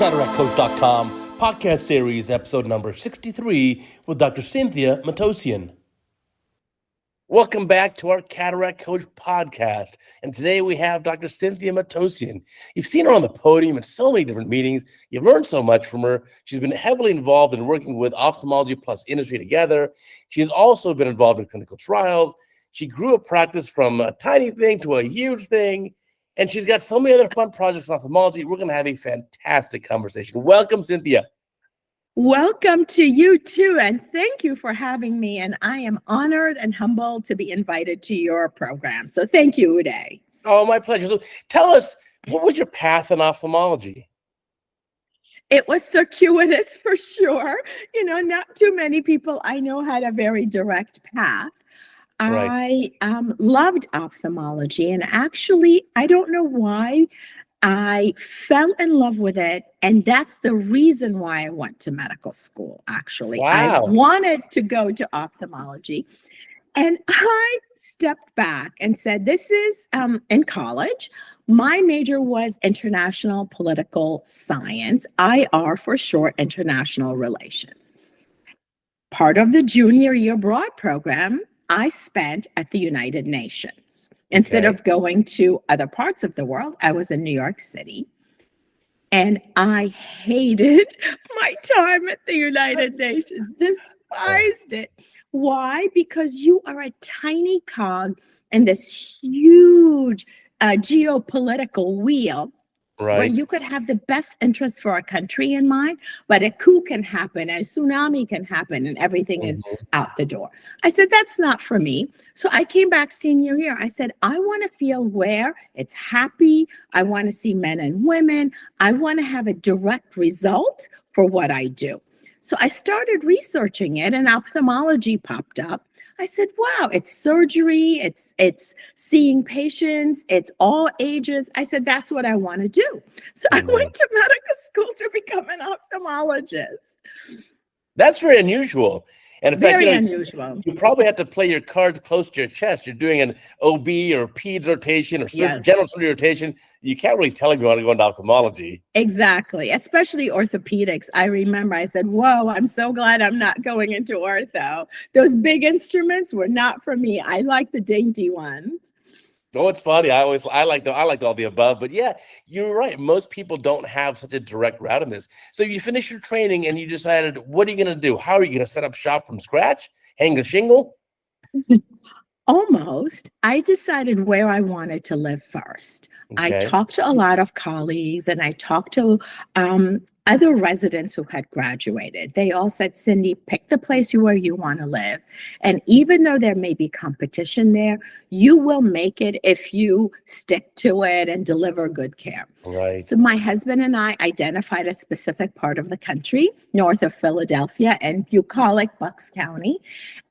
CataractCoach.com, podcast series, episode number 63 with Dr. Cynthia Matossian. Welcome back to our Cataract Coach podcast. And today we have Dr. Cynthia Matossian. You've seen her on the podium at so many different meetings. You've learned so much from her. She's been heavily involved in working with ophthalmology plus industry together. She has also been involved in clinical trials. She grew a practice from a tiny thing to a huge thing. And she's got so many other fun projects in ophthalmology. We're going to have a fantastic conversation. Welcome, Cynthia. Welcome to you too, and thank you for having me. And I am honored and humbled to be invited to your program. So thank you, Uday. Oh, my pleasure. So tell us, what was your path in ophthalmology? It was circuitous for sure. You know, not too many people I know had a very direct path. Right. I loved ophthalmology, and actually, I don't know why, I fell in love with it, and that's the reason why I went to medical school, actually. Wow. I wanted to go to ophthalmology, and I stepped back and said, this is in college. My major was international political science, IR for short, international relations. Part of the junior year broad program I spent at the United Nations. Instead of going to other parts of the world, I was in New York City. And I hated my time at the United Nations, despised it. Why? Because you are a tiny cog in this huge geopolitical wheel. Right. Where you could have the best interests for a country in mind, but a coup can happen, a tsunami can happen, and everything is out the door. I said, that's not for me. So I came back senior year. I said, I want to feel where it's happy. I want to see men and women. I want to have a direct result for what I do. So I started researching it, and ophthalmology popped up. I said, wow, it's surgery, it's seeing patients, it's all ages. I said, that's what I want to do. So I went to medical school to become an ophthalmologist. That's very unusual. And in fact, Very unusual. You probably have to play your cards close to your chest. You're doing an OB or peds rotation or general surgery rotation. You can't really tell if you want to go into ophthalmology. Exactly, especially orthopedics. I remember I said, whoa, I'm so glad I'm not going into ortho. Those big instruments were not for me. I like the dainty ones. Oh, it's funny. I liked all the above, but yeah, you're right. Most people don't have such a direct route in this. So you finished your training and you decided, what are you going to do? How are you going to set up shop from scratch? Hang a shingle? Almost. I decided where I wanted to live first. I talked to a lot of colleagues, and I talked to other residents who had graduated. They all said, Cindy, pick the place where you want to live. And even though there may be competition there, you will make it if you stick to it and deliver good care. Right. So my husband and I identified a specific part of the country, north of Philadelphia and bucolic Bucks County.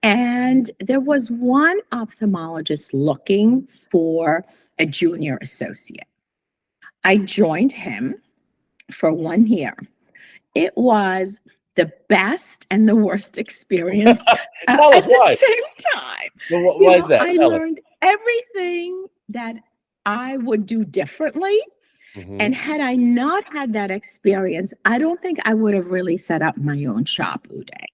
And there was one ophthalmologist looking for a junior associate. I joined him for 1 year. It was the best and the worst experience at the same time. Well, why is that? I learned everything that I would do differently. And had I not had that experience, I don't think I would have really set up my own shop, Uday.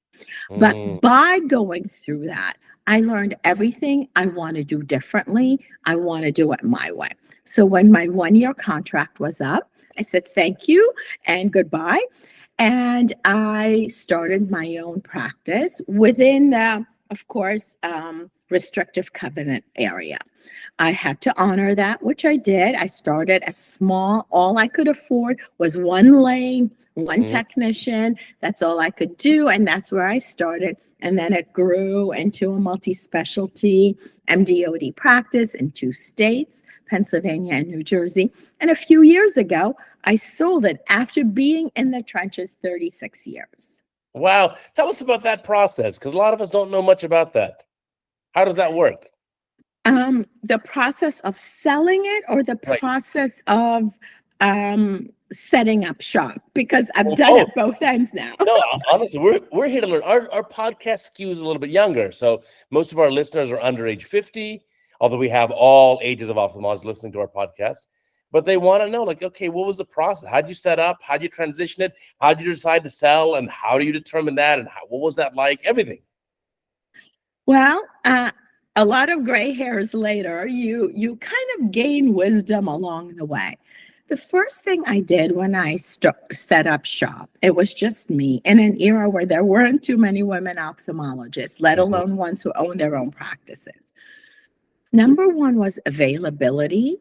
But by going through that, I learned everything I want to do differently. I want to do it my way. So when my 1 year contract was up, I said, thank you and goodbye. And I started my own practice within the, of course, restrictive covenant area. I had to honor that, which I did. I started a small, all I could afford was one lane, one technician. That's all I could do. And that's where I started. And then it grew into a multi-specialty MD/OD practice in 2 states, Pennsylvania and New Jersey. And a few years ago, I sold it after being in the trenches 36 years. Wow. Tell us about that process, because a lot of us don't know much about that. How does that work? The process of selling it, or the process of setting up shop? Because I've done it both ends now. No, honestly, we're here to learn. Our podcast skews a little bit younger, so most of our listeners are under age 50, although we have all ages of ophthalmologists listening to our podcast. but they want to know, like, okay, what was the process? How'd you set up? How'd you transition it? How'd you decide to sell? And how do you determine that? And what was that like? Everything. Well, a lot of gray hairs later, you kind of gain wisdom along the way. The first thing I did when I set up shop, it was just me in an era where there weren't too many women ophthalmologists, let alone ones who own their own practices. Number one was availability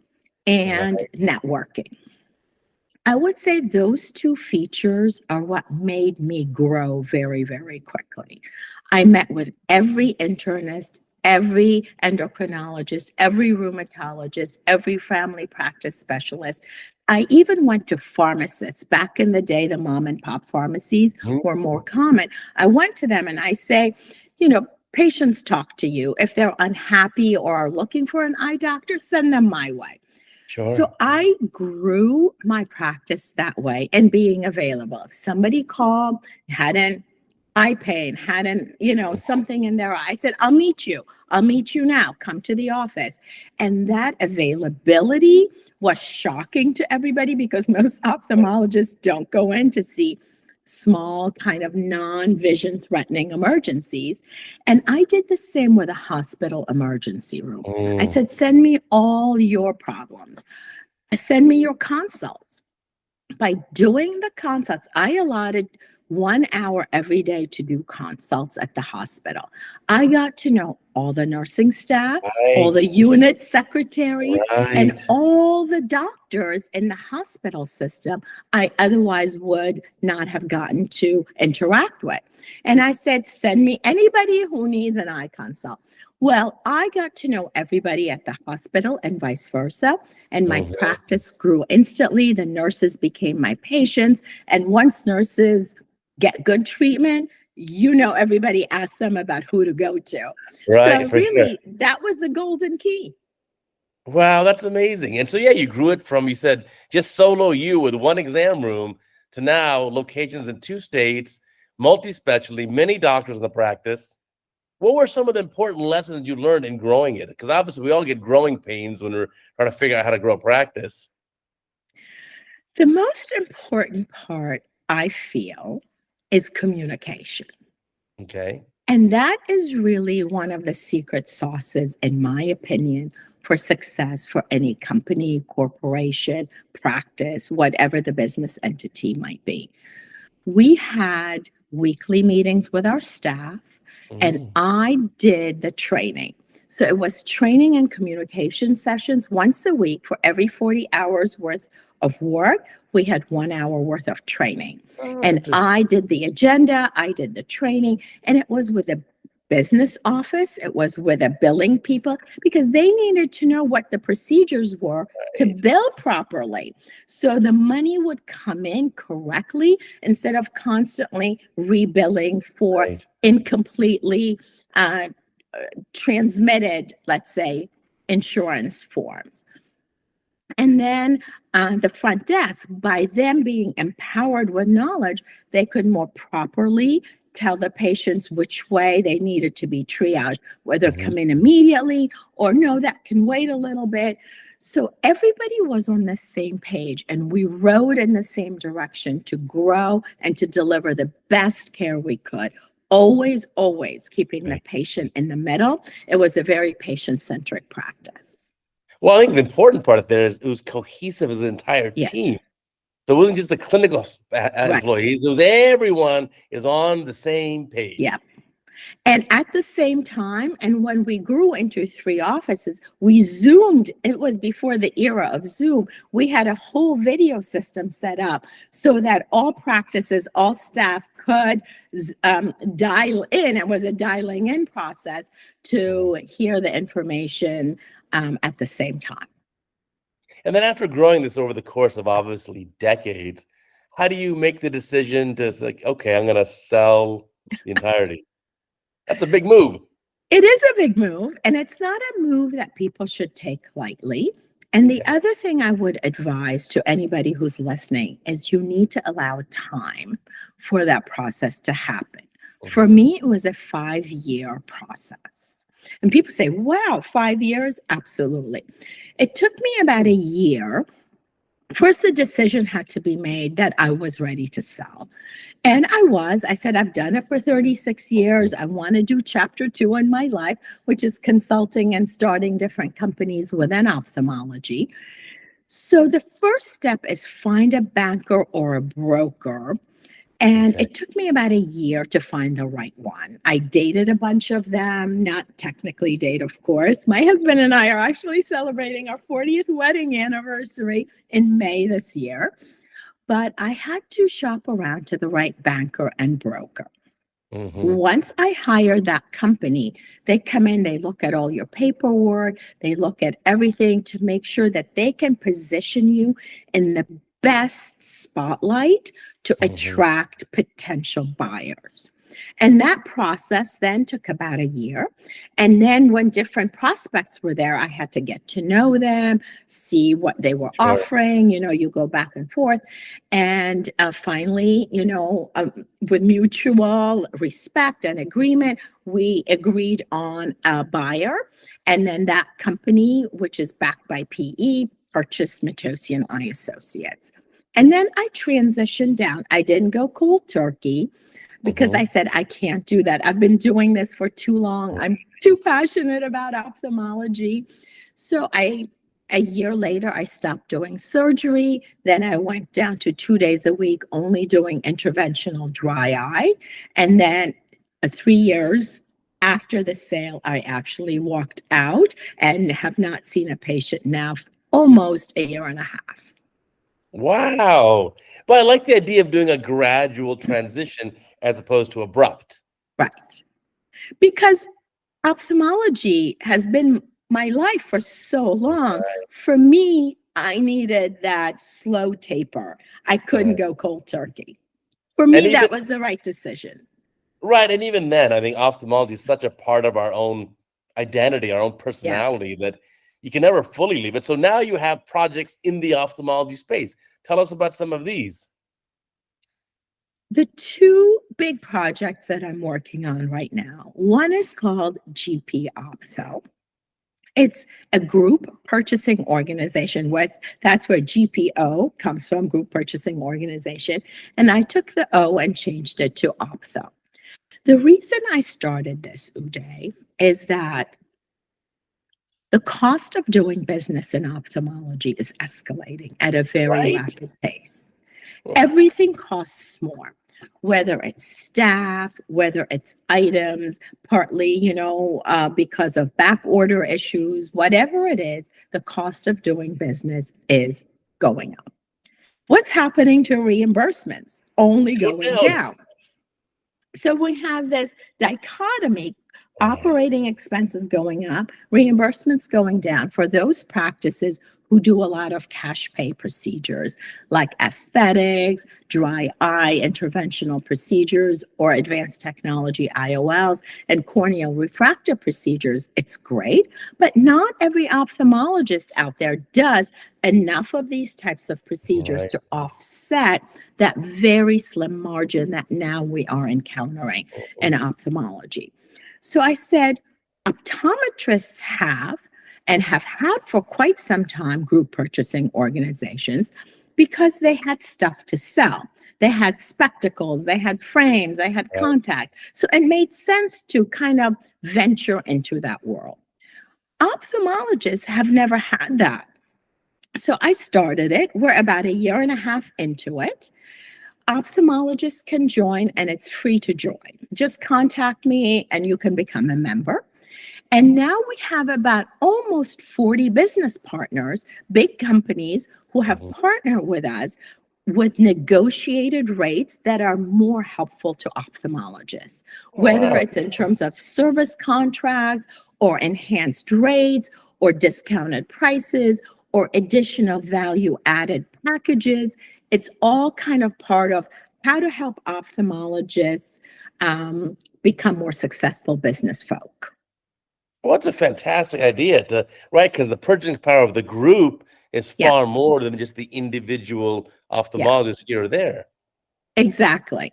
and networking. I would say those two features are what made me grow very, very quickly. I met with every internist, every endocrinologist, every rheumatologist, every family practice specialist. I even went to pharmacists. Back in the day, the mom and pop pharmacies were more common. I went to them and I say, patients talk to you. If they're unhappy or are looking for an eye doctor, send them my way. Sure. So I grew my practice that way and being available. If somebody called, had an eye pain, had something in their eye, I said, I'll meet you now. Come to the office. And that availability was shocking to everybody because most ophthalmologists don't go in to see small kind of non-vision threatening emergencies. And I did the same with a hospital emergency room. I said, send me all your problems. Send me your consults. By doing the consults, I allotted 1 hour every day to do consults at the hospital. I got to know all the nursing staff, all the unit secretaries, and all the doctors in the hospital system I otherwise would not have gotten to interact with. And I said, send me anybody who needs an eye consult. Well, I got to know everybody at the hospital and vice versa. And my practice grew instantly. The nurses became my patients. And once nurses get good treatment, everybody asks them about who to go to. Right. So really, that was the golden key. Wow, that's amazing. And so, you grew it from, you said, just solo you with one exam room to now locations in 2 states, multi-specialty, many doctors in the practice. What were some of the important lessons you learned in growing it? Because obviously we all get growing pains when we're trying to figure out how to grow practice. The most important part, I feel, is communication. Okay. And that is really one of the secret sauces, in my opinion, for success for any company, corporation, practice, whatever the business entity might be. We had weekly meetings with our staff, and I did the training. So it was training and communication sessions once a week for every 40 hours worth of work. We had 1 hour worth of training. And I did the agenda, I did the training, and it was with a business office, it was with a billing people, because they needed to know what the procedures were to bill properly. So the money would come in correctly instead of constantly rebilling for incompletely transmitted, let's say, insurance forms. And then the front desk, by them being empowered with knowledge, they could more properly tell the patients which way they needed to be triaged, whether come in immediately or no, that can wait a little bit. So everybody was on the same page and we rode in the same direction to grow and to deliver the best care we could. Always, always keeping the patient in the middle. It was a very patient-centric practice. Well, I think the important part of there is it was cohesive as an entire team. So it wasn't just the clinical employees. It was everyone is on the same page. Yeah. And at the same time, and when we grew into 3 offices, we Zoomed. It was before the era of Zoom. We had a whole video system set up so that all practices, all staff could dial in. It was a dialing in process to hear the information at the same time. And then after growing this over the course of obviously decades, how do you make the decision to like, okay, I'm going to sell the entirety? That's a big move. It is a big move, and it's not a move that people should take lightly. And the other thing I would advise to anybody who's listening is you need to allow time for that process to happen. For me, it was a 5-year process. And people say, wow, 5 years? Absolutely. It took me about a year first the decision had to be made that I was ready to sell. And I said, I've done it for 36 years. I want to do chapter 2 in my life, which is consulting and starting different companies within ophthalmology. So the first step is find a banker or a broker. And it took me about a year to find the right one. I dated a bunch of them, not technically date, of course. My husband and I are actually celebrating our 40th wedding anniversary in May this year. But I had to shop around to the right banker and broker. Once I hired that company, they come in, they look at all your paperwork, they look at everything to make sure that they can position you in the best spotlight to attract potential buyers. And that process then took about a year. And then when different prospects were there, I had to get to know them, see what they were offering, you go back and forth. And finally, with mutual respect and agreement, we agreed on a buyer. And then that company, which is backed by PE, purchased Matossian Eye Associates. And then I transitioned down. I didn't go cold turkey, because I said, I can't do that. I've been doing this for too long. I'm too passionate about ophthalmology. So a year later, I stopped doing surgery. Then I went down to 2 days a week, only doing interventional dry eye. And then 3 years after the sale, I actually walked out and have not seen a patient now for almost a year and a half. Wow. But I like the idea of doing a gradual transition as opposed to abrupt. Right. Because ophthalmology has been my life for so long. For me, I needed that slow taper. I couldn't go cold turkey. For me, that was the right decision. Right. And even then, I think ophthalmology is such a part of our own identity, our own personality, that you can never fully leave it. So now you have projects in the ophthalmology space. Tell us about some of these. The 2 big projects that I'm working on right now, one is called GPOphtho. It's a group purchasing organization. That's where GPO comes from, group purchasing organization. And I took the O and changed it to ophtho. The reason I started this, Uday, is that the cost of doing business in ophthalmology is escalating at a very rapid pace. Everything costs more, whether it's staff, whether it's items, partly, because of back order issues, whatever it is, the cost of doing business is going up. What's happening to reimbursements? Only going down. So we have this dichotomy, operating expenses going up, reimbursements going down for those practices who do a lot of cash pay procedures like aesthetics, dry eye interventional procedures, or advanced technology IOLs and corneal refractive procedures. It's great, but not every ophthalmologist out there does enough of these types of procedures to offset that very slim margin that now we are encountering in ophthalmology. So I said, optometrists have had for quite some time group purchasing organizations because they had stuff to sell. They had spectacles, they had frames, they had contact. So it made sense to kind of venture into that world. Ophthalmologists have never had that. So I started it. We're about a year and a half into it. Ophthalmologists can join, and it's free to join. Just contact me and you can become a member. And now we have about almost 40 business partners, big companies who have partnered with us with negotiated rates that are more helpful to ophthalmologists, whether it's in terms of service contracts or enhanced rates or discounted prices or additional value added packages. It's all kind of part of how to help ophthalmologists become more successful business folk. Well, it's a fantastic idea, because the purchasing power of the group is far more than just the individual ophthalmologist here or there. Exactly.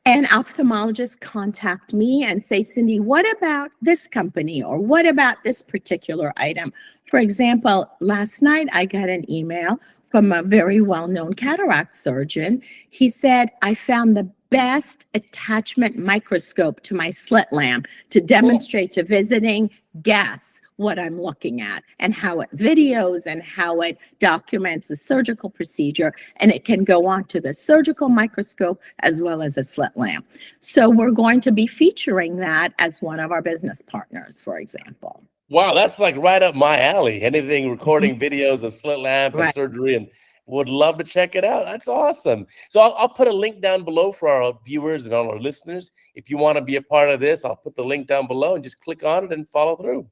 And ophthalmologists contact me and say, Cindy, what about this company? Or what about this particular item? For example, last night I got an email from a very well-known cataract surgeon. He said, I found the best attachment microscope to my slit lamp to demonstrate to visiting guests what I'm looking at and how it videos and how it documents the surgical procedure, and it can go on to the surgical microscope as well as a slit lamp. So we're going to be featuring that as one of our business partners, for example. Wow, that's like right up my alley. Anything recording videos of slit lamp and Right. surgery, and would love to check it out. That's awesome. So I'll put a link down below for our viewers and all our listeners. If you want to be a part of this, I'll put the link down below and just click on it and follow through.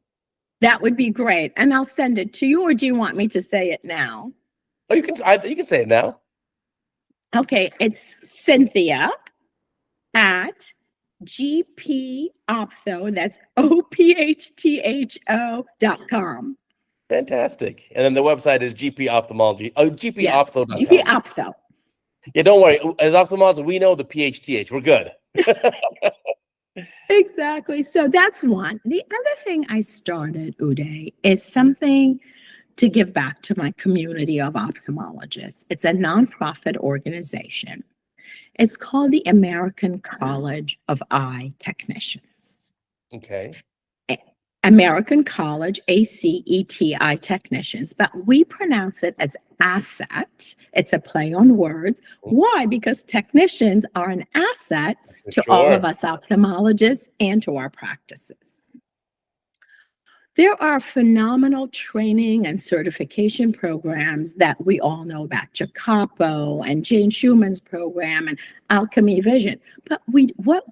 That would be great. And I'll send it to you, or do you want me to say it now? Oh, you can say it now. Okay, it's Cynthia at GPOphtho, that's OPHTHO.com. Fantastic. And then the website is GPOphthalmology. Oh, GPOphtho.com. GPOphtho. Yeah, don't worry. As ophthalmologists, we know the PHTH. We're good. Exactly. So that's one. The other thing I started, Uday, is something to give back to my community of ophthalmologists. It's a nonprofit organization. It's called the American College of Eye Technicians. Okay. American College, ACETI Technicians, but we pronounce it as asset. It's a play on words. Why? Because technicians are an asset to all of us ophthalmologists and to our practices. There are phenomenal training and certification programs that we all know about, GPOphtho and Jane Schumann's program and Alchemy Vision. But what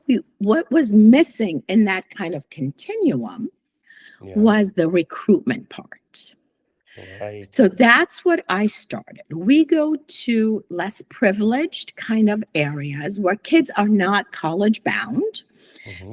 was missing in that kind of continuum was the recruitment part. Right. So that's what I started. We go to less privileged kind of areas where kids are not college bound,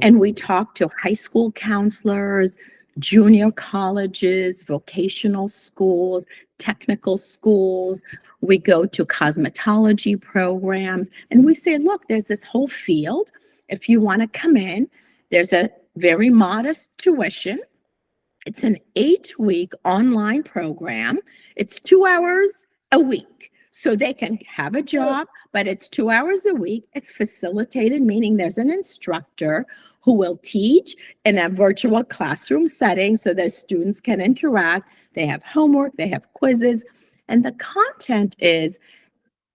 and we talk to high school counselors, junior colleges, vocational schools, technical schools. We go to cosmetology programs, and we say, look, there's this whole field. If you want to come in, there's a very modest tuition. It's an 8-week online program. It's 2 hours a week. So they can have a job, but it's 2 hours a week. It's facilitated, meaning there's an instructor who will teach in a virtual classroom setting so that students can interact. They have homework, they have quizzes, and the content is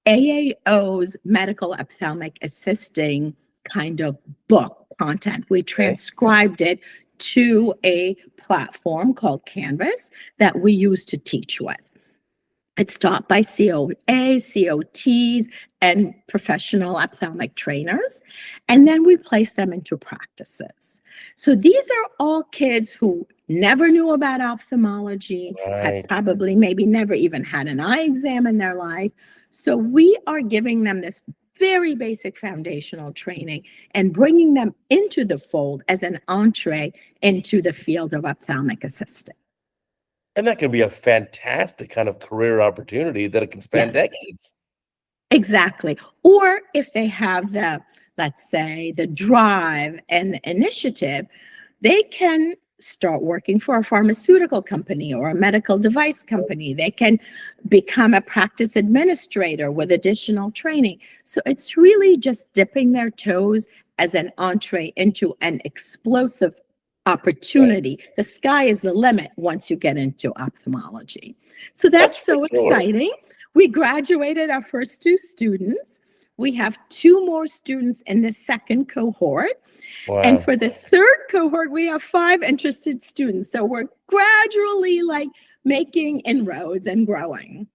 AAO's medical ophthalmic assisting kind of book content. We transcribed it to a platform called Canvas that we use to teach with. It's taught by COA, COTs, and professional ophthalmic trainers. And then we place them into practices. So these are all kids who never knew about ophthalmology, had probably maybe never even had an eye exam in their life. So we are giving them this very basic foundational training and bringing them into the fold as an entree into the field of ophthalmic assisting. And that can be a fantastic kind of career opportunity that it can span decades. Exactly. Or if they have the, let's say, the drive and the initiative, they can start working for a pharmaceutical company or a medical device company. They can become a practice administrator with additional training. So it's really just dipping their toes as an entree into an explosive opportunity. The sky is the limit once you get into ophthalmology. So that's so exciting. We graduated our first 2 students. We have 2 more students in the second cohort. Wow. And for the third cohort, we have 5 interested students. So we're gradually like making inroads and growing.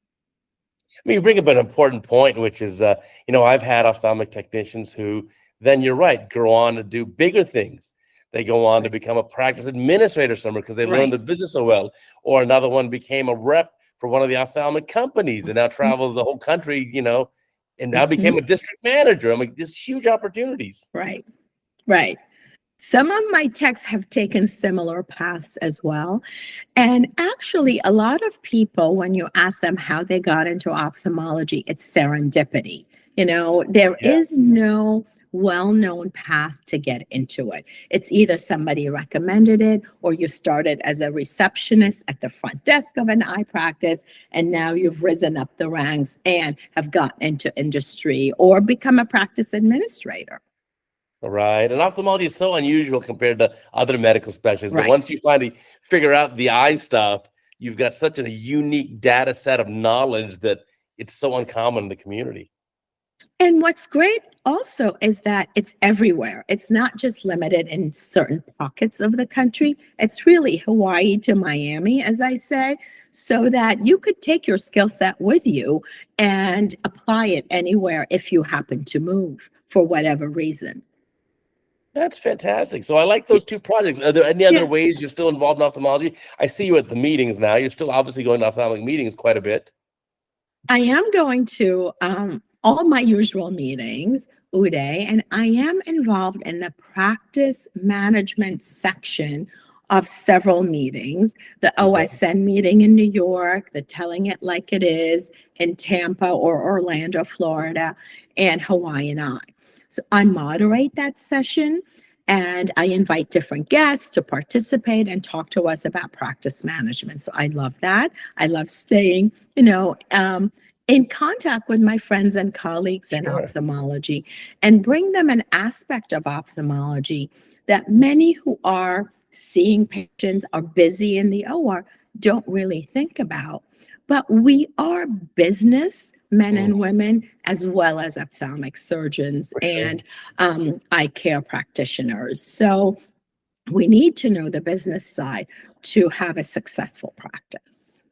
I mean, you bring up an important point, which is, I've had ophthalmic technicians who then, you're right, go on to do bigger things. They go on to become a practice administrator somewhere because they learned the business so well. Or another one became a rep for one of the ophthalmic companies and now travels the whole country, and now became a district manager. I mean, just huge opportunities. Right. Right. Some of my techs have taken similar paths as well. And actually, a lot of people, when you ask them how they got into ophthalmology, it's serendipity. There is no well-known path to get into it. It's either somebody recommended it, or you started as a receptionist at the front desk of an eye practice, and now you've risen up the ranks and have gotten into industry or become a practice administrator. Right. And ophthalmology is so unusual compared to other medical specialties. But Right. once you finally figure out the eye stuff, you've got such a unique data set of knowledge that it's so uncommon in the community. And what's great also is that it's everywhere. It's not just limited in certain pockets of the country. It's really Hawaii to Miami, as I say, so that you could take your skill set with you and apply it anywhere if you happen to move for whatever reason. That's fantastic. So I like those two projects. Are there any other Yeah. ways you're still involved in ophthalmology? I see you at the meetings now. You're still obviously going to ophthalmic meetings quite a bit. I am going to all my usual meetings, Uday, and I am involved in the practice management section of several meetings. The Okay. OSN meeting in New York, the Telling It Like It Is in Tampa or Orlando, Florida, and Hawaiian Eye. So I moderate that session, and I invite different guests to participate and talk to us about practice management. So I love that. I love staying, in contact with my friends and colleagues in Sure. ophthalmology, and bring them an aspect of ophthalmology that many who are seeing patients, are busy in the OR, don't really think about. But we are business men and women, as well as ophthalmic surgeons For sure. and eye care practitioners. So we need to know the business side to have a successful practice.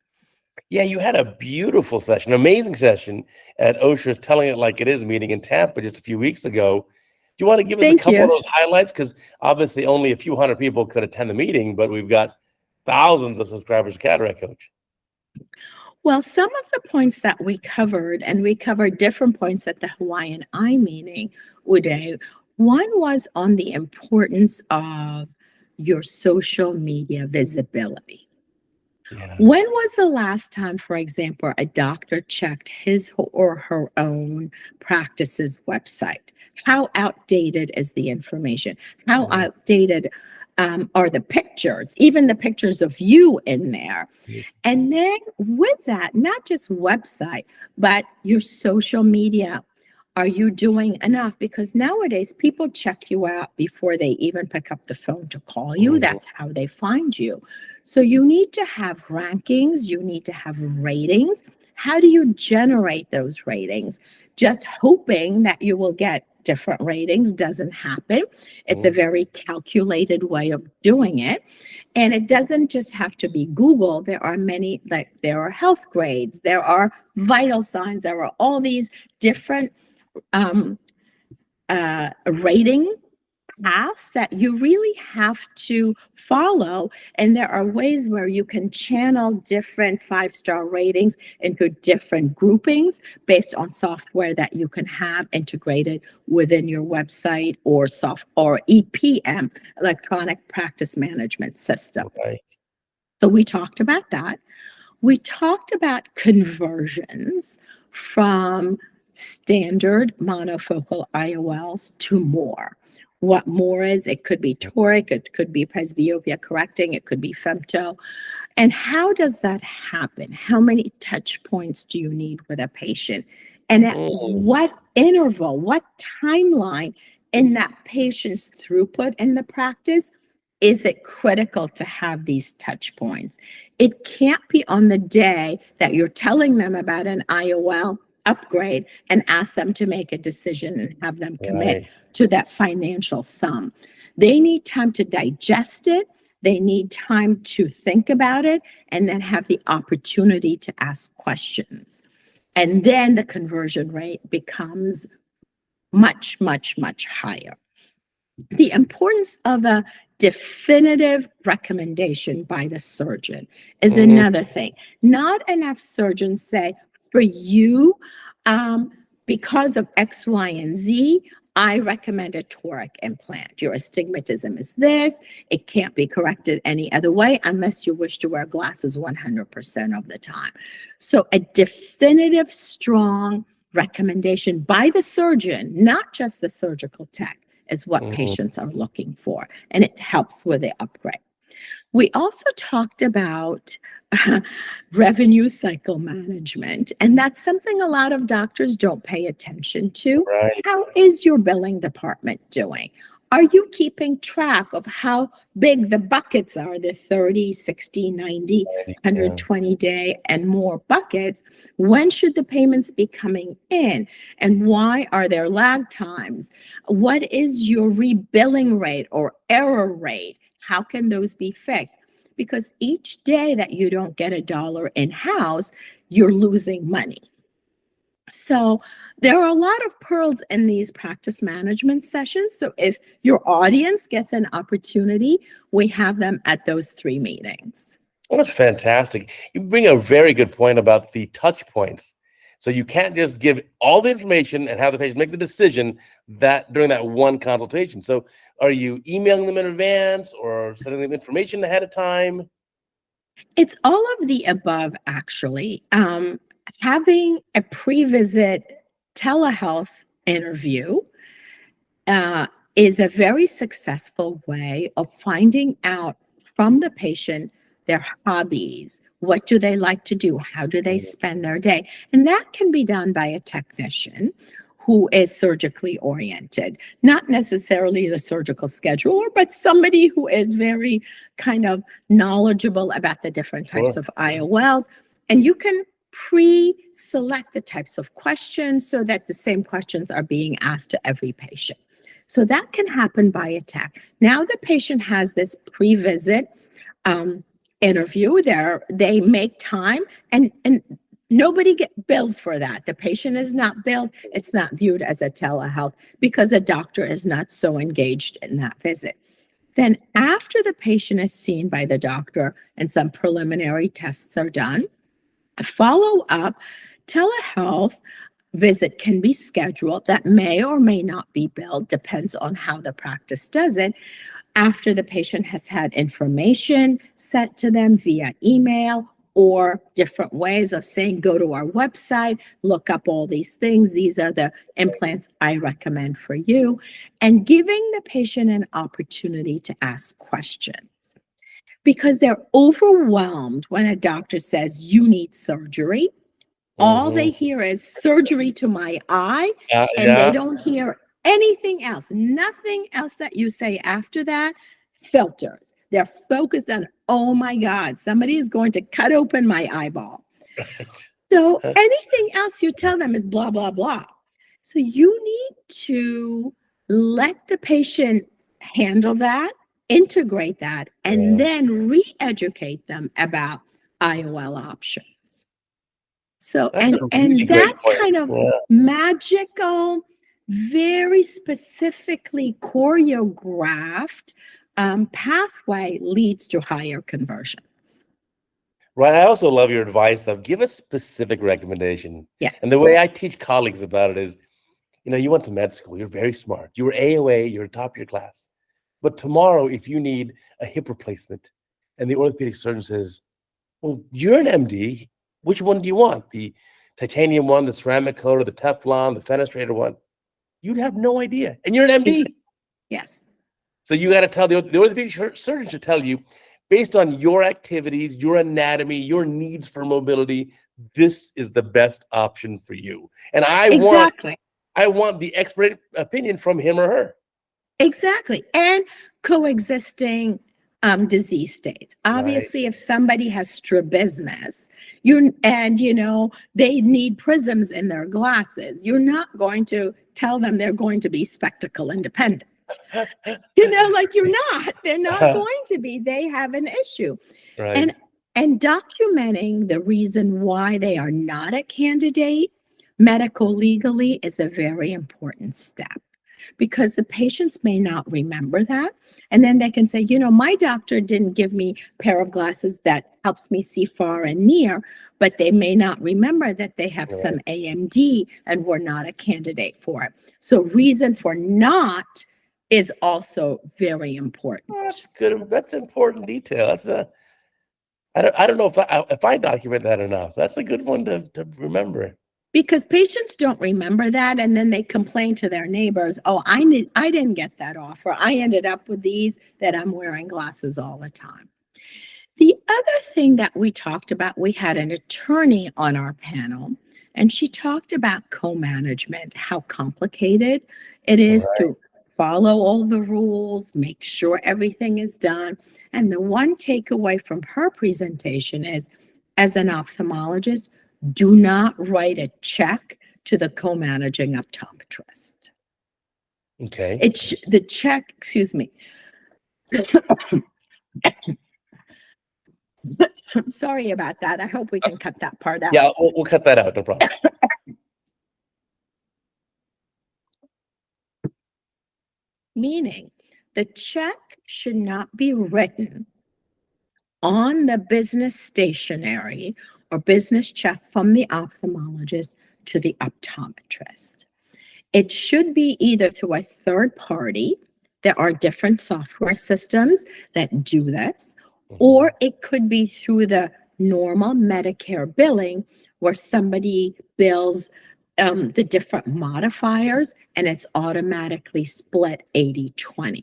Yeah, you had a beautiful session, amazing session at OSHA's Telling It Like It Is meeting in Tampa just a few weeks ago. Do you want to give us a Thank couple of you. those highlights? Because obviously only a few hundred people could attend the meeting, but we've got thousands of subscribers to Cataract Coach. Well, some of the points that we covered, and we covered different points at the Hawaiian Eye meeting, Uday. One was on the importance of your social media visibility. Yeah. When was the last time, for example, a doctor checked his or her own practice's website? How outdated is the information? How outdated are the pictures, even the pictures of you in there? And then with that, not just website, but your social media. Are you doing enough? Because nowadays people check you out before they even pick up the phone to call you. That's how they find you. So you need to have rankings, you need to have ratings. How do you generate those ratings? Just hoping that you will get different ratings doesn't happen. It's a very calculated way of doing it. And it doesn't just have to be Google. There are many, like there are health grades, there are vital signs, there are all these different rating paths that you really have to follow. And there are ways where you can channel different 5-star ratings into different groupings based on software that you can have integrated within your website or EPM, electronic practice management system. Right. So we talked about that. We talked about conversions from standard monofocal IOLs to more. What more is? It could be toric, it could be presbyopia correcting, it could be femto. And how does that happen? How many touch points do you need with a patient? And at what interval, what timeline in that patient's throughput in the practice is it critical to have these touch points? It can't be on the day that you're telling them about an IOL upgrade and ask them to make a decision and have them commit to that financial sum. They need time to digest it. They need time to think about it and then have the opportunity to ask questions. And then the conversion rate becomes much, much, much higher. The importance of a definitive recommendation by the surgeon is another thing. Not enough surgeons say, for you, because of X, Y, and Z, I recommend a toric implant. Your astigmatism is this. It can't be corrected any other way unless you wish to wear glasses 100% of the time. So a definitive, strong recommendation by the surgeon, not just the surgical tech, is what Mhm. patients are looking for, and it helps with the upgrade. We also talked about revenue cycle management, and that's something a lot of doctors don't pay attention to. Right. How is your billing department doing? Are you keeping track of how big the buckets are, the 30, 60, 90, Yeah. 120 day and more buckets? When should the payments be coming in? And why are there lag times? What is your rebilling rate or error rate? How can those be fixed? Because each day that you don't get $1 in-house, you're losing money. So there are a lot of pearls in these practice management sessions. So if your audience gets an opportunity, we have them at those 3 meetings. Oh, that's fantastic. You bring a very good point about the touch points. So you can't just give all the information and have the patient make the decision that during that one consultation. So are you emailing them in advance or sending them information ahead of time? It's all of the above, actually. Having a pre-visit telehealth interview is a very successful way of finding out from the patient their hobbies. What do they like to do? How do they spend their day? And that can be done by a technician who is surgically oriented, not necessarily the surgical scheduler, but somebody who is very kind of knowledgeable about the different types Sure. of IOLs. And you can pre-select the types of questions so that the same questions are being asked to every patient. So that can happen by a tech. Now the patient has this pre-visit interview. They make time, and nobody bills for that. The patient is not billed. It's not viewed as a telehealth because the doctor is not so engaged in that visit. Then after the patient is seen by the doctor and some preliminary tests are done, a follow-up telehealth visit can be scheduled that may or may not be billed, depends on how the practice does it, after the patient has had information sent to them via email or different ways of saying, go to our website, look up all these things. These are the implants I recommend for you. And giving the patient an opportunity to ask questions. Because they're overwhelmed when a doctor says, you need surgery. All they hear is surgery to my eye, and they Yeah. don't hear anything else. Nothing else that you say after that filters. They're focused on, oh my God, somebody is going to cut open my eyeball. So anything else you tell them is blah, blah, blah. So you need to let the patient handle that, integrate that, and then re-educate them about IOL options. So, That's a really and great that point. kind of Yeah. magical, very specifically choreographed pathway leads to higher conversions. Right. I also love your advice of give a specific recommendation. Yes. And the way I teach colleagues about it is, you went to med school, you're very smart. You were AOA, you're top of your class. But tomorrow, if you need a hip replacement and the orthopedic surgeon says, well, you're an MD, which one do you want? The titanium one, the ceramic coat, or the Teflon, the fenestrator one? You'd have no idea. And you're an MD. Yes. So you got to tell the orthopedic surgeon should tell you, based on your activities, your anatomy, your needs for mobility, this is the best option for you. And I want the expert opinion from him or her. Exactly. And coexisting disease states. Obviously, if somebody has strabismus, they need prisms in their glasses, you're not going to tell them they're going to be spectacle independent. They're not going to be. They have an issue. Right. And documenting the reason why they are not a candidate medical legally is a very important step, because the patients may not remember that. And then they can say, my doctor didn't give me a pair of glasses that helps me see far and near, but they may not remember that they have some AMD and were not a candidate for it. So reason for not is also very important. Oh, that's good. That's important detail. I don't know if I document that enough. That's a good one to remember. Because patients don't remember that, and then they complain to their neighbors, oh, I didn't get that offer. I ended up with these that I'm wearing glasses all the time. The other thing that we talked about, we had an attorney on our panel, and she talked about co-management, how complicated it is to follow all the rules, make sure everything is done. And the one takeaway from her presentation is, as an ophthalmologist, do not write a check to the co-managing optometrist. Okay. The check, excuse me. Sorry about that. I hope we can cut that part out. Yeah, we'll cut that out. No problem. Meaning, the check should not be written on the business stationery or business check from the ophthalmologist to the optometrist. It should be either to a third party. There are different software systems that do this, or it could be through the normal Medicare billing where somebody bills the different modifiers and it's automatically split 80-20.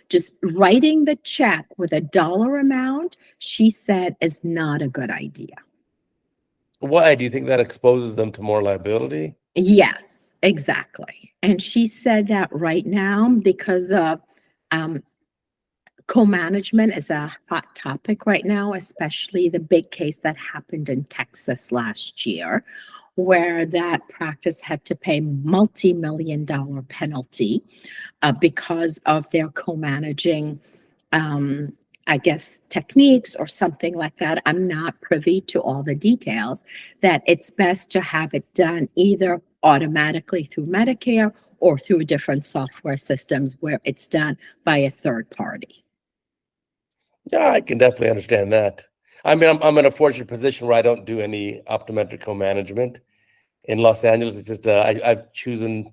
Just writing the check with a dollar amount, she said, is not a good idea. Why? Do you think that exposes them to more liability? Yes, exactly. And she said that right now, because of co-management is a hot topic right now, especially the big case that happened in Texas last year, where that practice had to pay multi-million-dollar penalty because of their co-managing, I guess, techniques or something like that. I'm not privy to all the details, that it's best to have it done either automatically through Medicare or through different software systems where it's done by a third party. Yeah, I can definitely understand that. I mean, I'm in a fortunate position where I don't do any optometric co-management in Los Angeles. It's just I've chosen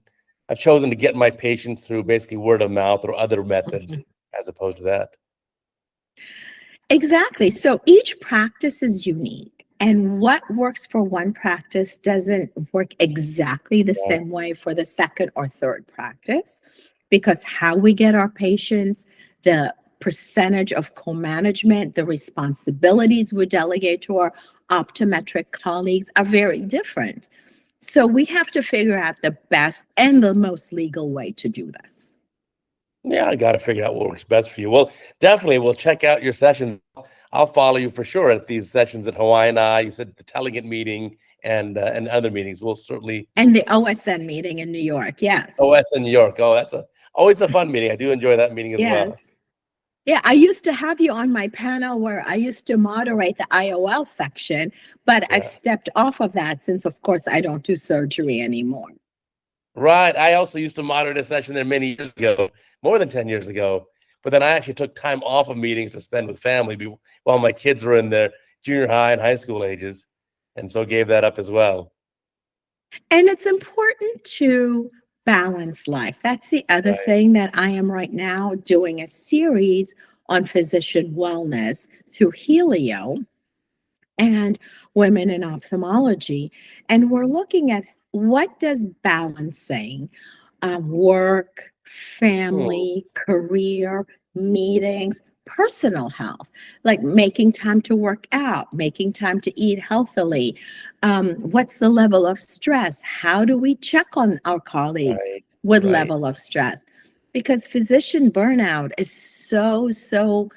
to get my patients through basically word of mouth or other methods as opposed to that. Exactly. So each practice is unique, and what works for one practice doesn't work exactly the same way for the second or third practice, because how we get our patients, the percentage of co-management, the responsibilities we delegate to our optometric colleagues are very different. So we have to figure out the best and the most legal way to do this. Yeah, I got to figure out what works best for you. Well, definitely, we'll check out your sessions. I'll follow you for sure at these sessions at Hawaiian Eye. You said the Telegate meeting and other meetings. We'll certainly. And the OSN meeting in New York, yes. OSN New York. Oh, that's always a fun meeting. I do enjoy that meeting as well. Yeah, I used to have you on my panel where I used to moderate the IOL section, but I've stepped off of that since, of course, I don't do surgery anymore. Right. I also used to moderate a session there many years ago, more than 10 years ago. But then I actually took time off of meetings to spend with family while my kids were in their junior high and high school ages. And so gave that up as well. And it's important to balance life. That's the other thing that I am right now doing a series on physician wellness through Helio and women in ophthalmology. And we're looking at what does balancing work, family, career, meetings, personal health, like making time to work out, making time to eat healthily. What's the level of stress? How do we check on our colleagues with level of stress? Because physician burnout is so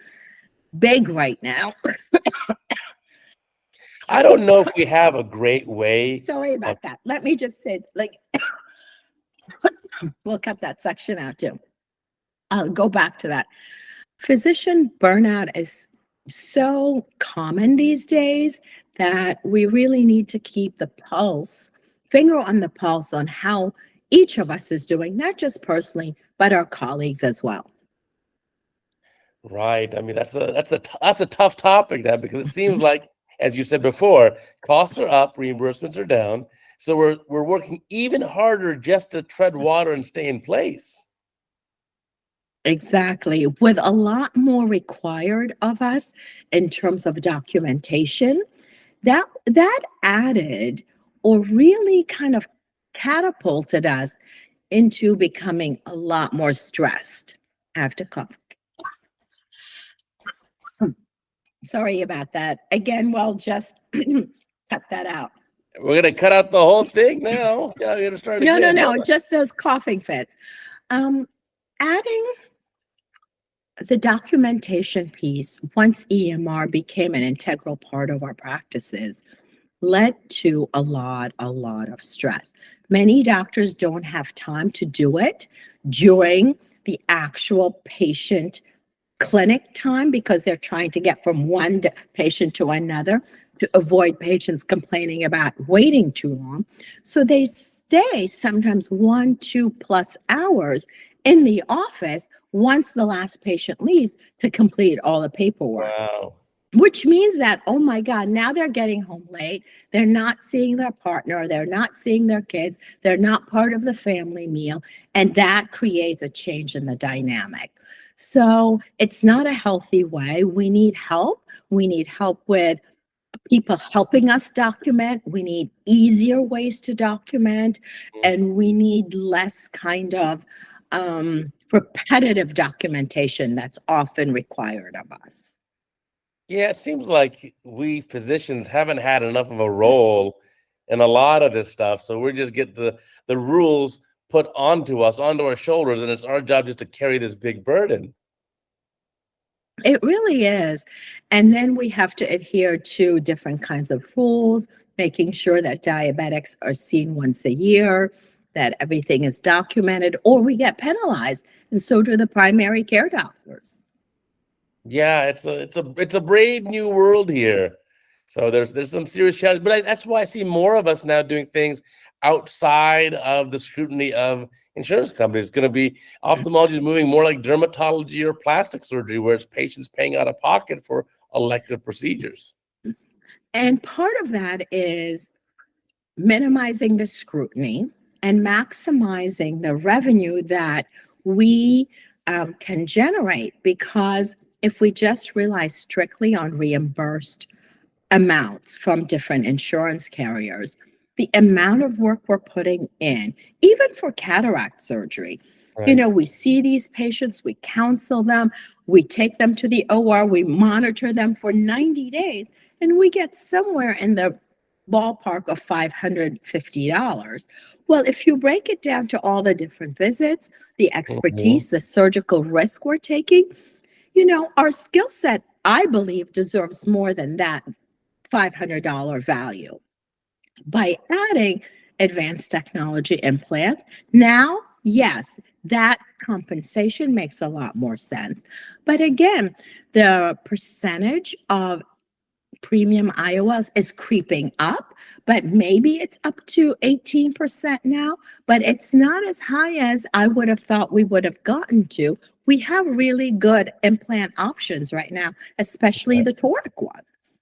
big right now. I don't know if we have a great way. Sorry about that. Let me just say, like, we'll cut that section out too. I'll go back to that. Physician burnout is so common these days that we really need to keep the finger on the pulse on how each of us is doing, not just personally, but our colleagues as well. Right. I mean, that's a tough topic now, because it seems like, as you said before, costs are up, reimbursements are down. So we're working even harder just to tread water and stay in place. Exactly. With a lot more required of us in terms of documentation, that added or really kind of catapulted us into becoming a lot more stressed. I have to cough. Sorry about that. Again, well, just cut that out. We're going to cut out the whole thing now. Yeah, we're going to start again. No, just those coughing fits. Adding the documentation piece, once EMR became an integral part of our practices, led to a lot of stress. Many doctors don't have time to do it during the actual patient clinic time because they're trying to get from one patient to another to avoid patients complaining about waiting too long. So they stay sometimes 1, 2+ hours in the office once the last patient leaves to complete all the paperwork. Wow. Which means that, oh my God, now they're getting home late. They're not seeing their partner. They're not seeing their kids. They're not part of the family meal. And that creates a change in the dynamic. So it's not a healthy way. We need help. We need help with people helping us document. We need easier ways to document. And we need less kind of repetitive documentation that's often required of us. Yeah, it seems like we physicians haven't had enough of a role in a lot of this stuff. So we just get the rules put onto us, onto our shoulders, and it's our job just to carry this big burden. It really is. And then we have to adhere to different kinds of rules, making sure that diabetics are seen once a year, that everything is documented, or we get penalized. And so do the primary care doctors. Yeah, it's a brave new world here. So there's some serious challenges, but that's why I see more of us now doing things outside of the scrutiny of insurance companies. It's going to be ophthalmology is moving more like dermatology or plastic surgery, where it's patients paying out of pocket for elective procedures. And part of that is minimizing the scrutiny and maximizing the revenue that we can generate, because if we just rely strictly on reimbursed amounts from different insurance carriers, the amount of work we're putting in, even for cataract surgery, Right. we see these patients, we counsel them, we take them to the OR, we monitor them for 90 days, and we get somewhere in the ballpark of $550. Well, if you break it down to all the different visits, the expertise, the surgical risk we're taking, our skill set, I believe, deserves more than that $500 value. By adding advanced technology implants, now, yes, that compensation makes a lot more sense. But again, the percentage of premium IOLs is creeping up, but maybe it's up to 18% now, but it's not as high as I would have thought we would have gotten to. We have really good implant options right now, especially the toric ones.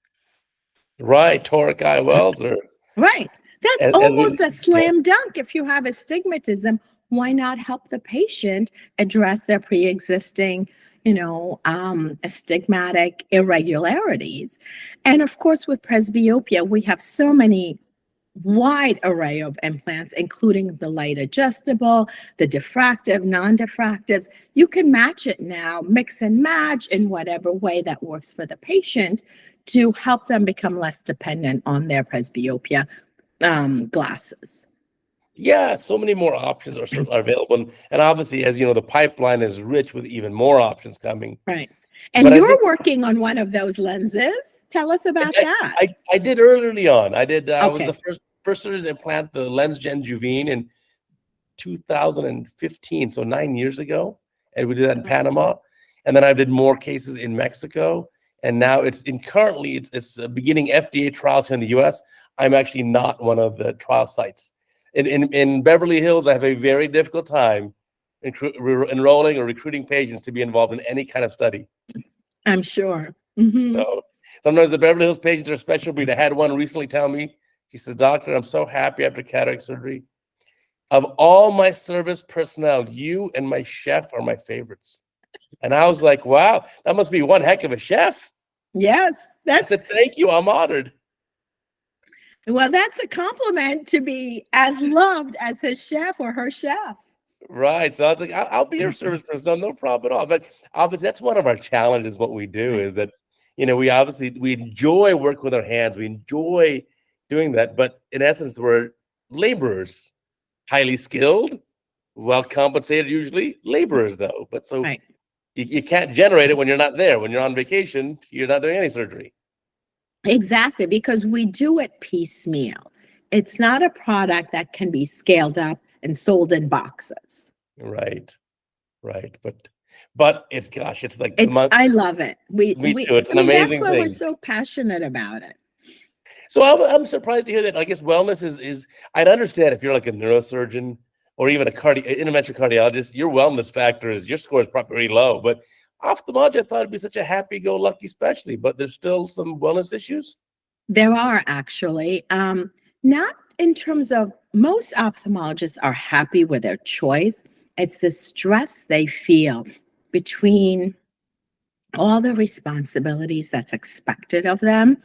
Right, toric IOLs are Right. That's almost a slam dunk. If you have astigmatism, why not help the patient address their pre-existing, astigmatic irregularities? And of course, with presbyopia, we have so many wide array of implants, including the light adjustable, the diffractive, non-diffractives. You can match it now, mix and match in whatever way that works for the patient to help them become less dependent on their presbyopia glasses. Yeah, so many more options are available. And obviously, as you know, the pipeline is rich with even more options coming. Right. And you're working on one of those lenses. Tell us about that. I did early on. I did. I was Okay. the first surgeon to implant the lens Gen Juvene in 2015, so 9 years ago, and we did that in Panama. And then I did more cases in Mexico, and now it's currently beginning FDA trials here in the U.S. I'm actually not one of the trial sites. In Beverly Hills, I have a very difficult time enrolling or recruiting patients to be involved in any kind of study. I'm sure. Mm-hmm. So sometimes the Beverly Hills patients are a special breed. I had one recently tell me, she says, "Doctor, I'm so happy after cataract surgery. Of all my service personnel, you and my chef are my favorites." And I was like, wow, that must be one heck of a chef. Yes. I said, thank you. I'm honored. Well, that's a compliment to be as loved as his chef or her chef. Right. So I was like, I'll be your service person, no problem at all. But obviously, that's one of our challenges. What we do Right. is that, we enjoy working with our hands. We enjoy doing that. But in essence, we're laborers, highly skilled, well compensated, usually laborers, though. But so Right. you can't generate it when you're not there. When you're on vacation, you're not doing any surgery. Exactly, because we do it piecemeal. It's not a product that can be scaled up and sold in boxes. Right. Right. But it's like the It's month. I love it. Me too. It's I an mean, that's amazing why we're thing. so passionate about it. So I'm surprised to hear that. I guess wellness is I'd understand if you're like a neurosurgeon or even a interventional cardiologist, your wellness factor your score is probably low. But ophthalmology, I thought it'd be such a happy-go-lucky specialty, but there's still some wellness issues. There are actually, not in terms of most ophthalmologists are happy with their choice. It's the stress they feel between all the responsibilities that's expected of them,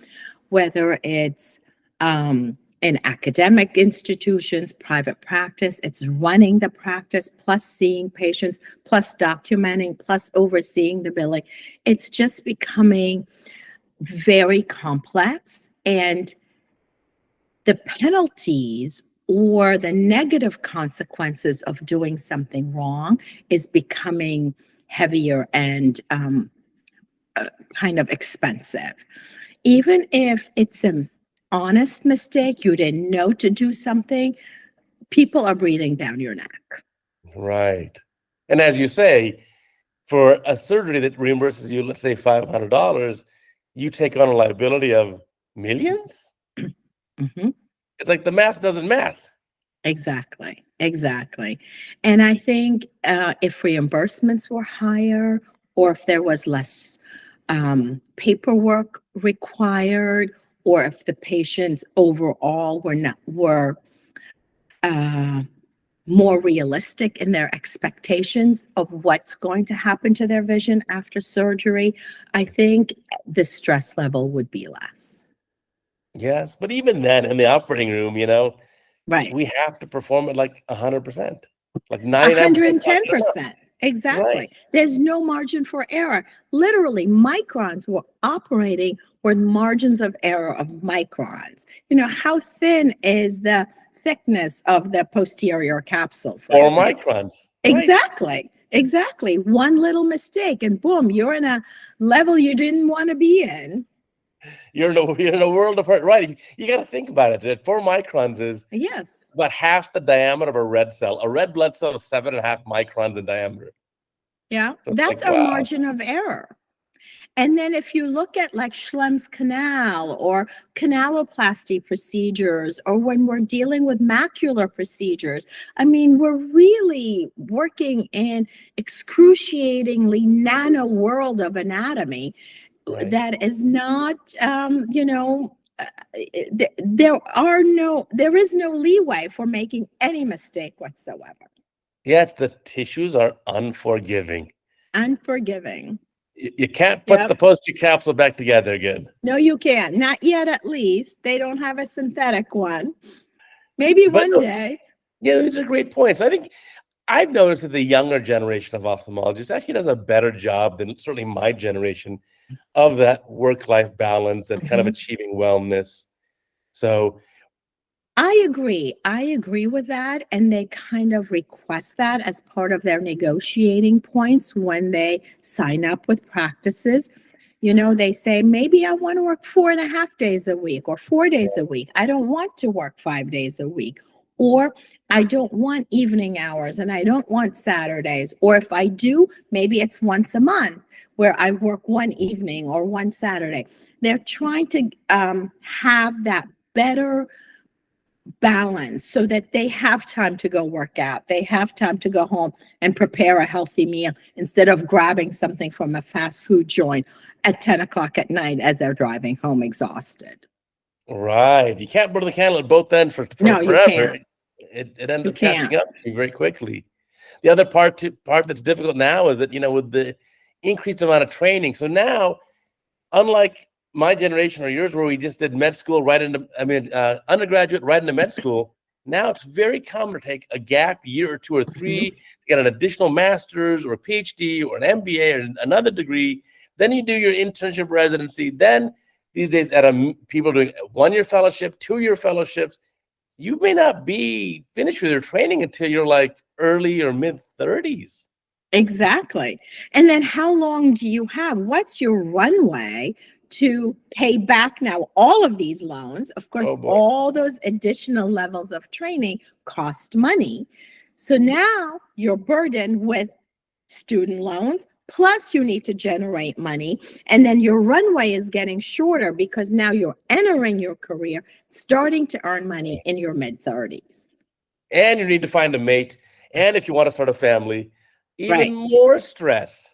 whether it's in academic institutions, private practice, it's running the practice, plus seeing patients, plus documenting, plus overseeing the billing. It's just becoming very complex. And the penalties or the negative consequences of doing something wrong is becoming heavier and kind of expensive. Even if it's an honest mistake, you didn't know to do something, people are breathing down your neck. Right. And as you say, for a surgery that reimburses you, let's say $500, you take on a liability of millions. Mm-hmm. It's like the math doesn't math. Exactly. And I think if reimbursements were higher or if there was less paperwork required, or if the patients overall were more realistic in their expectations of what's going to happen to their vision after surgery, I think the stress level would be less. Yes, but even then, in the operating room, Right. we have to perform at like 100%, like 99%. 110%. Exactly. Right. There's no margin for error. Literally, microns were operating with margins of error of microns. How thin is the thickness of the posterior capsule, for Or example? microns. Right. Exactly. One little mistake and boom, you're in a level you didn't want to be in. You're in a world of hurt. Right. You got to think about it. That 4 microns is Yes. about half the diameter of a red cell. A red blood cell is 7.5 microns in diameter. Yeah. So That's like, our wow. margin of error. And then if you look at like Schlemm's canal or canaloplasty procedures, or when we're dealing with macular procedures, I mean, we're really working in excruciatingly nano world of anatomy. Right. That is not, there is no leeway for making any mistake whatsoever. Yet the tissues are unforgiving. Unforgiving. You can't put the posterior capsule back together again. No, you can't. Not yet, at least. They don't have a synthetic one. Maybe one day. Yeah, these are great points. I think I've noticed that the younger generation of ophthalmologists actually does a better job than certainly my generation of that work-life balance and kind of achieving wellness. So I agree with that. And they kind of request that as part of their negotiating points when they sign up with practices. They say, maybe I want to work 4.5 days a week or 4 days a week. I don't want to work 5 days a week. Or I don't want evening hours and I don't want Saturdays. Or if I do, maybe it's once a month where I work one evening or one Saturday. They're trying to have that better balance so that they have time to go work out. They have time to go home and prepare a healthy meal instead of grabbing something from a fast food joint at 10 o'clock at night as they're driving home exhausted. Right. You can't burn the candle at both ends for No, you forever. can't. It ends You up catching can't. up to you very quickly. The other part that's difficult now is that, with the increased amount of training. So now, unlike my generation or yours, where we just did med school undergraduate right into med school. Now it's very common to take a gap year or 2 or 3, to get an additional master's or a PhD or an MBA or another degree. Then you do your internship residency. Then these days, people doing 1-year fellowship, 2-year fellowships, you may not be finished with your training until you're like early or mid-30s. Exactly. And then how long do you have? What's your runway to pay back now all of these loans? Of course, all those additional levels of training cost money. So now you're burdened with student loans, plus you need to generate money. And then your runway is getting shorter because now you're entering your career, starting to earn money in your mid-30s. And you need to find a mate. And if you want to start a family, even more stress.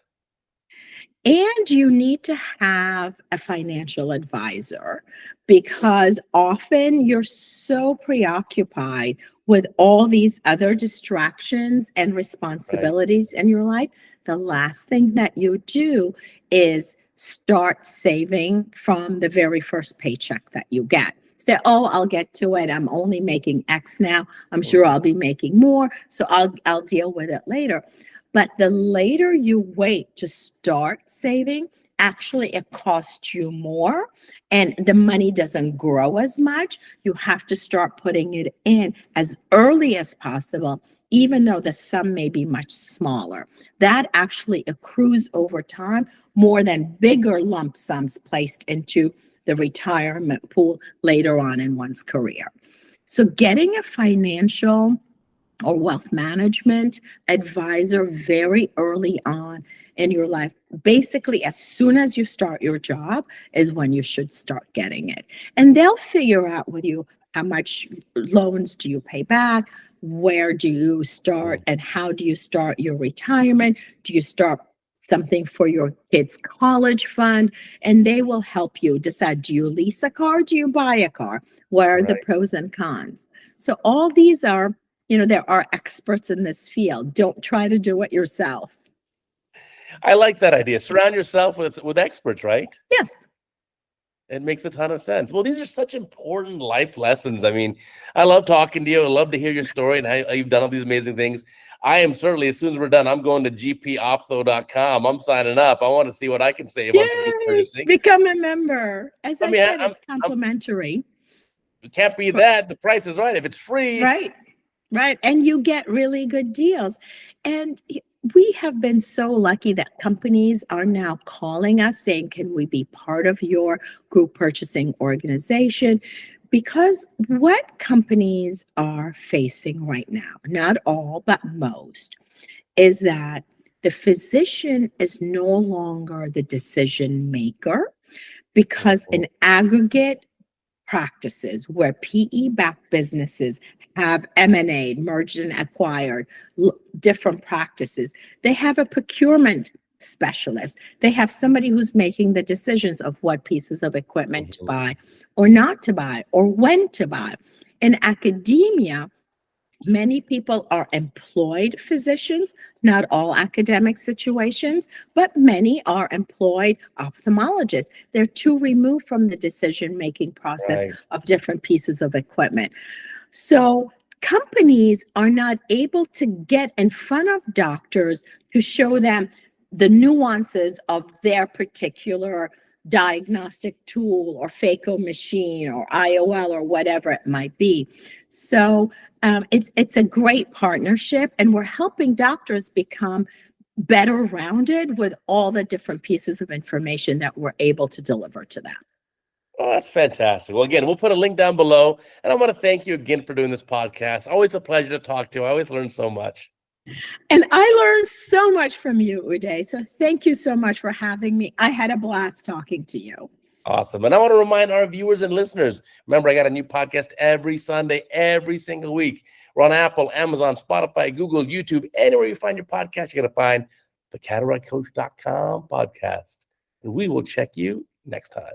And you need to have a financial advisor, because often you're so preoccupied with all these other distractions and responsibilities in your life. The last thing that you do is start saving from the very first paycheck that you get. Say, oh, I'll get to it. I'm only making X now. I'm sure I'll be making more, so I'll deal with it later. But the later you wait to start saving, actually it costs you more and the money doesn't grow as much. You have to start putting it in as early as possible, even though the sum may be much smaller. That actually accrues over time more than bigger lump sums placed into the retirement pool later on in one's career. So getting a financial or wealth management advisor very early on in your life, basically as soon as you start your job, is when you should start getting it. And they'll figure out with you how much loans do you pay back, where do you start, and how do you start your retirement? Do you start something for your kids' college fund? And they will help you decide, do you lease a car? Do you buy a car? What are the pros and cons? So all these are, there are experts in this field. Don't try to do it yourself. I like that idea. Surround yourself with experts, right? Yes. It makes a ton of sense. Well, these are such important life lessons. I mean, I love talking to you. I love to hear your story and how you've done all these amazing things. I am certainly, as soon as we're done, I'm going to GPOphtho.com. I'm signing up. I want to see what I can save on some purchasing. Become a member. As I said, it's complimentary. It can't be that. The price is right. If it's free. Right. And you get really good deals. And we have been so lucky that companies are now calling us saying, can we be part of your group purchasing organization? Because what companies are facing right now, not all, but most, is that the physician is no longer the decision maker, because in aggregate practices where PE-backed businesses have M&A, merged and acquired, different practices, they have a procurement specialist. They have somebody who's making the decisions of what pieces of equipment to buy or not to buy, or when to buy. In academia, many people are employed physicians, not all academic situations, but many are employed ophthalmologists. They're too removed from the decision-making process of different pieces of equipment. So companies are not able to get in front of doctors to show them the nuances of their particular diagnostic tool or phaco machine or IOL or whatever it might be. So it's a great partnership, and we're helping doctors become better rounded with all the different pieces of information that we're able to deliver to them. Oh, that's fantastic. Well, again, we'll put a link down below, and I want to thank you again for doing this podcast. Always a pleasure to talk to you. I always learn so much. And I learned so much from you, Uday. So thank you so much for having me. I had a blast talking to you. Awesome. And I want to remind our viewers and listeners, remember, I got a new podcast every Sunday, every single week. We're on Apple, Amazon, Spotify, Google, YouTube, anywhere you find your podcast, you're going to find the CataractCoach.com podcast. And we will check you next time.